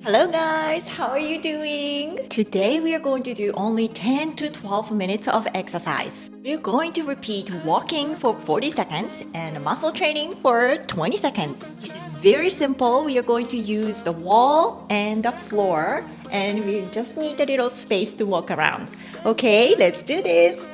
Hello guys, how are you doing? Today we are going to do only 10 to 12 minutes of exercise. We're going to repeat walking for 40 seconds and muscle training for 20 seconds. This is very simple. We are going to use the wall and the floor and we just need a little space to walk around. Okay, let's do this.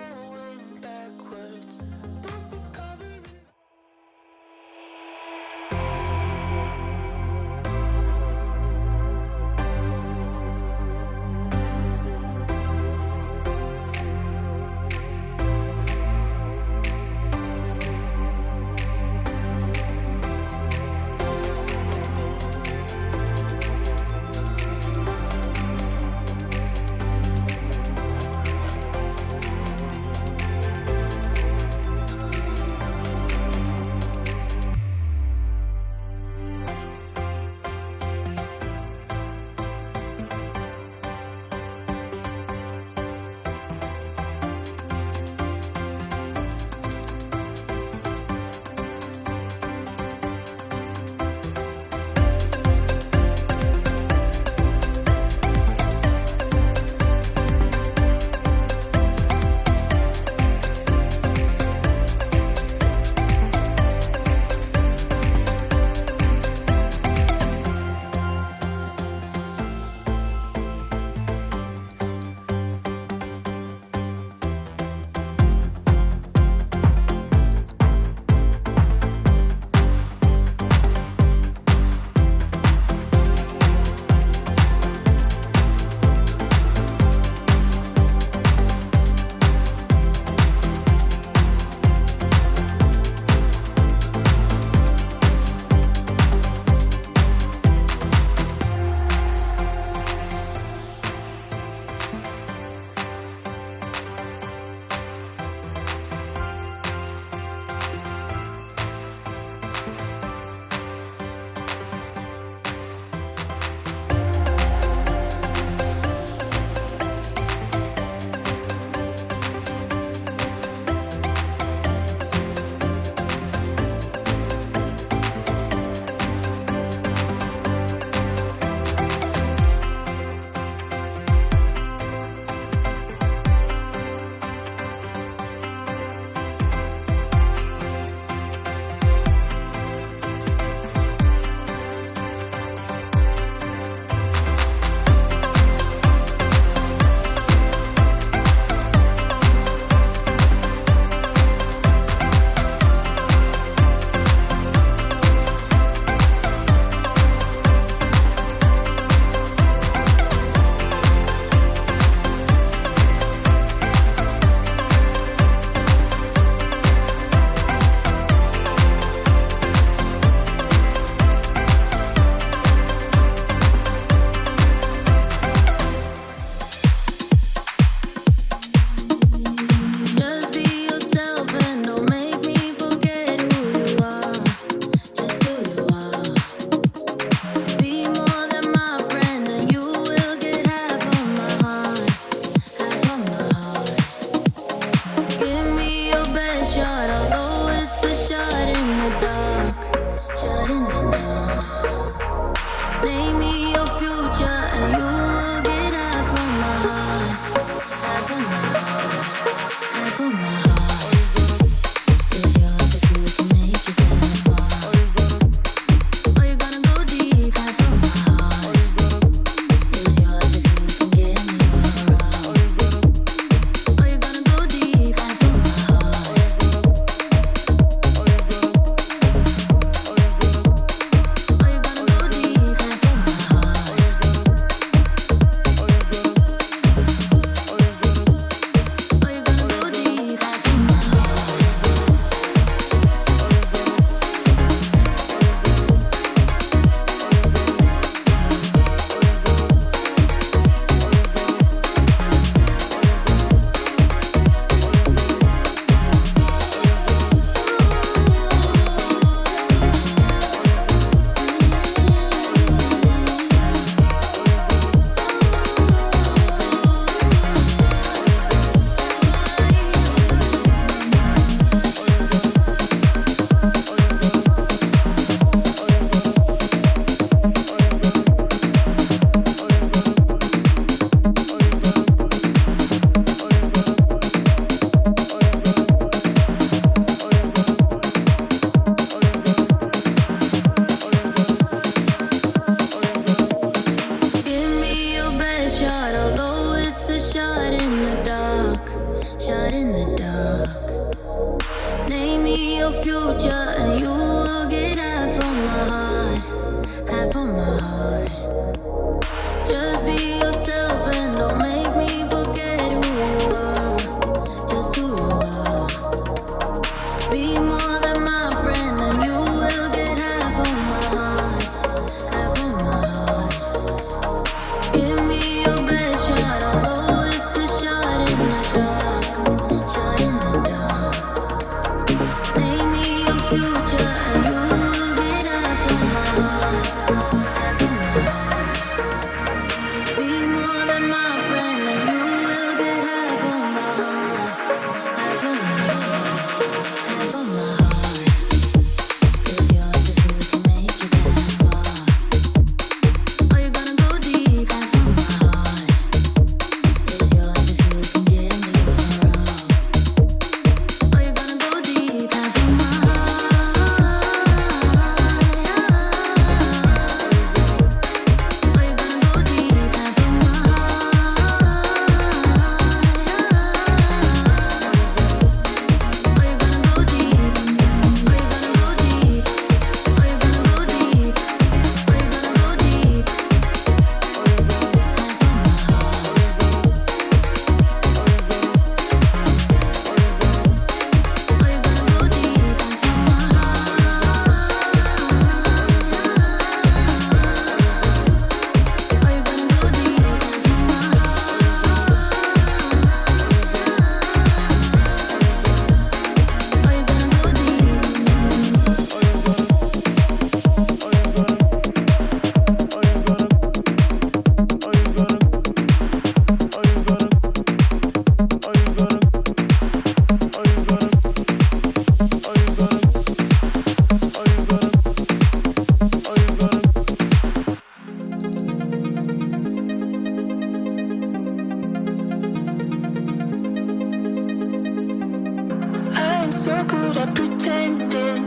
good at pretending.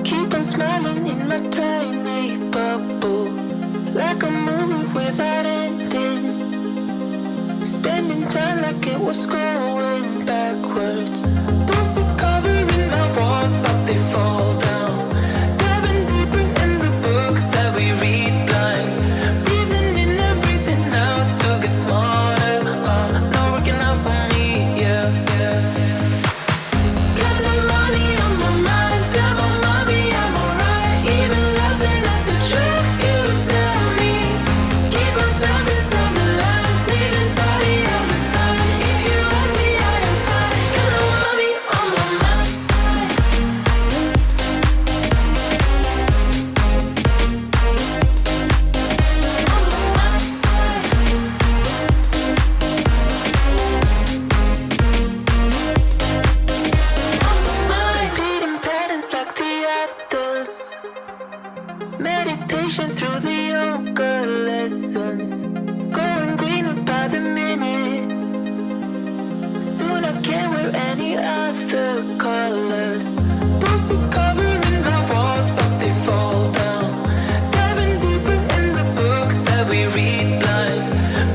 Keep on smiling in my tiny bubble, like a movie without ending. Spending time like it was going backwards. Bruises covering my walls, but they fall down. Diving deeper in the books that we read blind. Breathing in and breathing out to get smarter. Not working out for me, yeah, yeah. Got no money on my mind. Tell my mommy I'm alright. Even laughing at the jokes you tell me. Keep myself inside the lines. Needing tidy all the time. If you ask me, I am fine. Got no money on my mind. Repeating patterns like the others. Meditation through the yoga lessons. Going greener by the minute. Soon I can't wear any other colors. Bruises covering my walls, but they fall down. Diving deeper in the books that we read blind.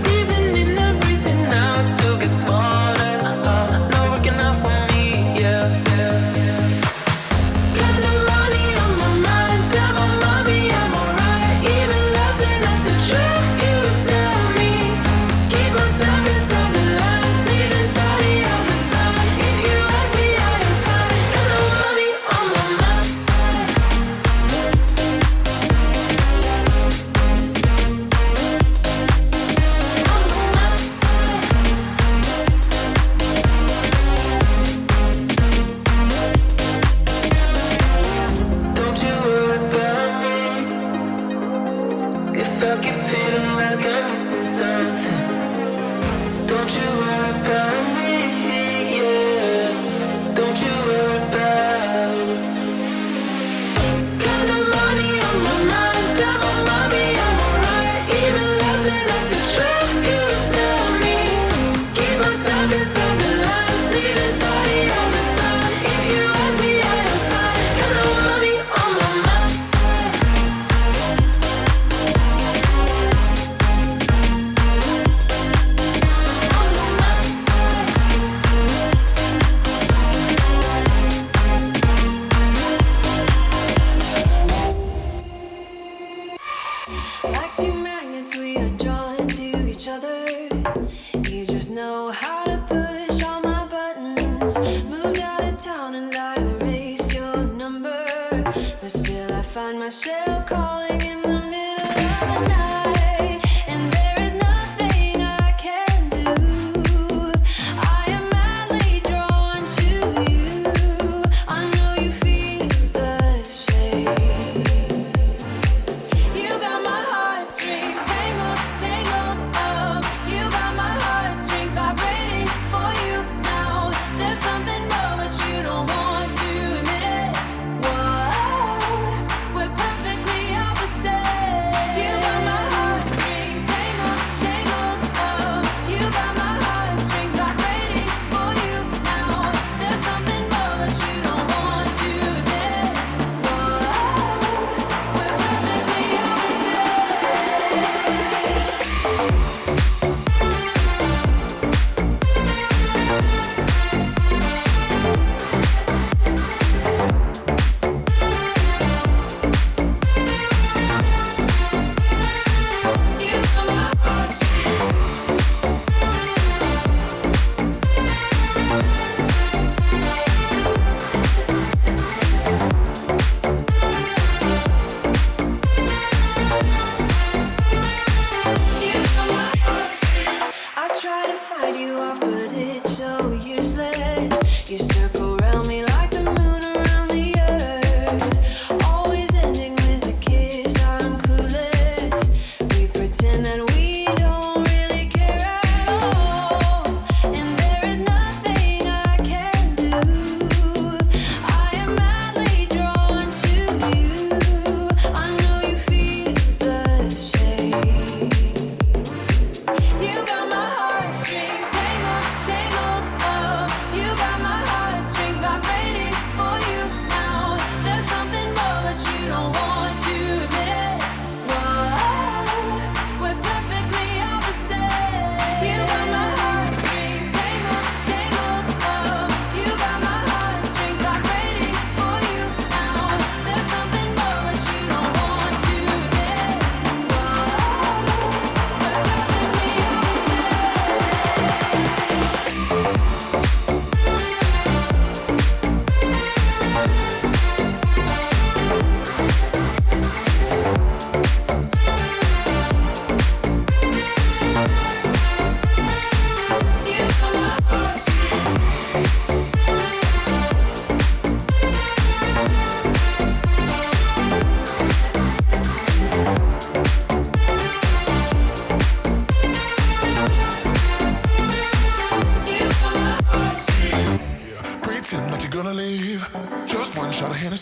Breathing in and breathing out to get smarter. Not working out for me, yeah, yeah. Got no money on my mind. Tell my mommy I'm alright. Even laughing at the jokes you tell me. Keep myself inside the lines. Needing tidy all the time. If you ask me, I am fine. Got no money on my mind. Don't you worry about me. If I keep feeling like I'm missing something, don't you worry about me, yeah. Don't you worry about it. Got no money on my mind. Tell my mommy I'm alright. Even laughing at the jokes you tell me. Keep myself inside the lines. Needing tidy all the time. If you ask me, I am fine. Got no money on my mind. Like two magnets, we are drawn to each other. You just know how to push all my buttons. Moved out of town and I erased your number, but still I find myself calling in the middle of the night. And there is nothing I can do. I am madly drawn to you. I know you feel the same. You got my heartstrings tangled, tangled up. You got my heartstrings vibrating for you now. There's something more, but you don't want to admit it. Whoa, we're perfectly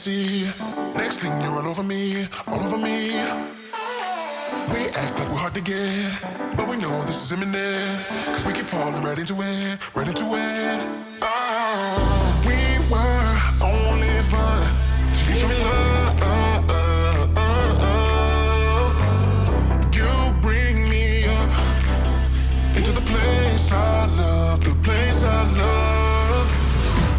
see. Next thing you're all over me, all over me. We act like we're hard to get, but we know this is imminent. Cause we keep falling right into it, right into it. We were only fun till you show me love. You bring me up into the place I love, the place I love.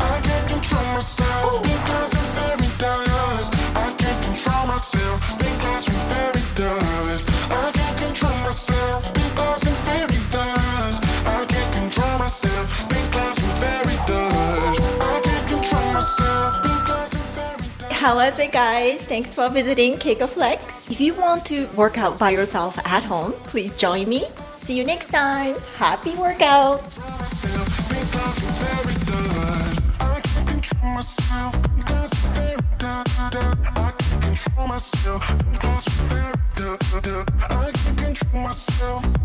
I can't control myself because I'm very dust. I can't control myself because I'm very dust. I can't control myself because I'm very dust. I can't control myself because I'm very dust. I can't control myself because I'm very dust. How was it, guys? Thanks for visiting KeikoFlex. If you want to work out by yourself at home, please join me. See you next time. Happy workout! Myself because I'm very dust. I can't control myself because I'm very dust. I can't control myself because I'm very dust. I can't control myself.